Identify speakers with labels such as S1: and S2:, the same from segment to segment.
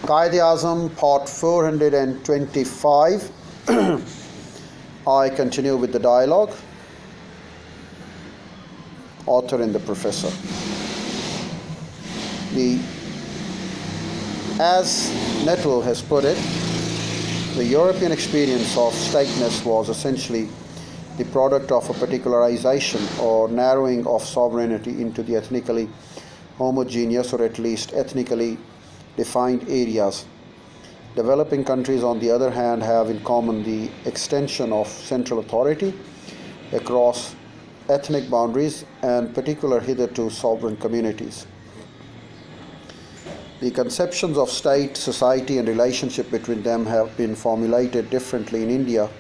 S1: Quaid Azam, part 425. I continue with the dialogue. Author and the professor. As Nettle has put it, the European experience of stateness was essentially the product of a particularization or narrowing of sovereignty into the ethnically homogeneous or at least ethnically defined areas. Developing countries, on the other hand, have in common the extension of central authority across ethnic boundaries and particular hitherto sovereign communities. The conceptions of state, society, and relationship between them have been formulated differently in India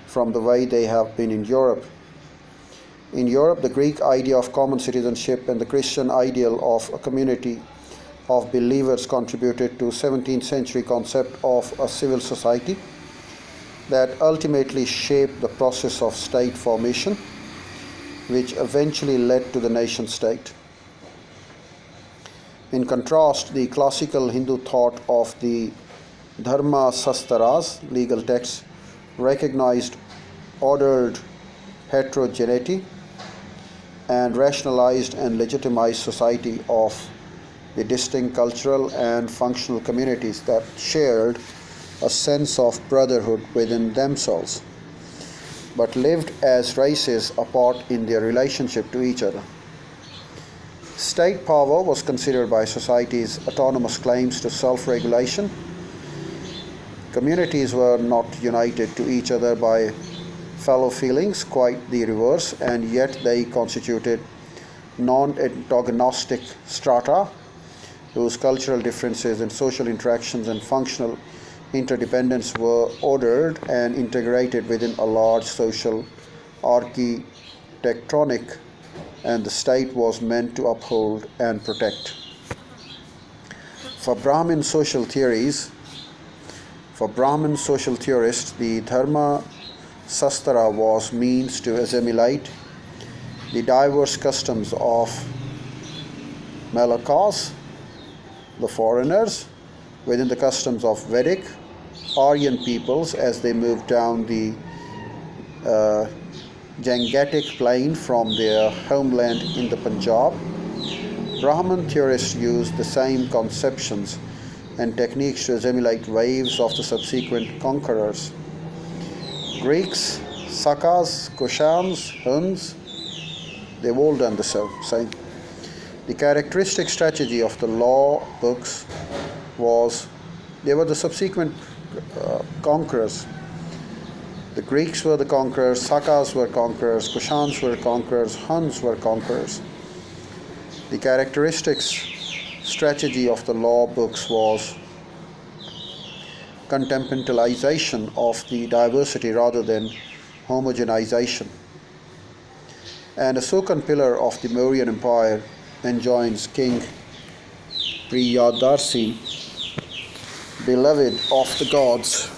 S1: from the way they have been in Europe. In Europe, the Greek idea of common citizenship and the Christian ideal of a community of believers contributed to 17th century concept of a civil society that ultimately shaped the process of state formation, which eventually led to the nation state. In contrast, the classical Hindu thought of the Dharma Sastras, legal texts, recognized ordered heterogeneity and rationalized and legitimized society of the distinct cultural and functional communities that shared a sense of brotherhood within themselves, but lived as races apart in their relationship to each other. State power was considered by society's autonomous claims to self-regulation. Communities were not united to each other by fellow feelings, quite the reverse, and yet they constituted non-antagonistic strata whose cultural differences and social interactions and functional interdependence were ordered and integrated within a large social architectonic, and the state was meant to uphold and protect. For Brahmin social theorists, the Dharma Sastra was means to assimilate the diverse customs of Malakas, the foreigners, within the customs of Vedic Aryan peoples as they moved down the Gangetic plain from their homeland in the Punjab. Brahmin theorists used the same conceptions and techniques to assimilate waves of the subsequent conquerors. Greeks, Sakas, Kushans, Huns, they've all done the same. The characteristic strategy of the law books was they were the subsequent conquerors. The Greeks were the conquerors, Sakas were conquerors, Kushans were conquerors, Huns were conquerors. The characteristics strategy of the law books was contemporalization of the diversity rather than homogenization. And a second pillar of the Mauryan Empire enjoins King Priyadarshi, beloved of the gods,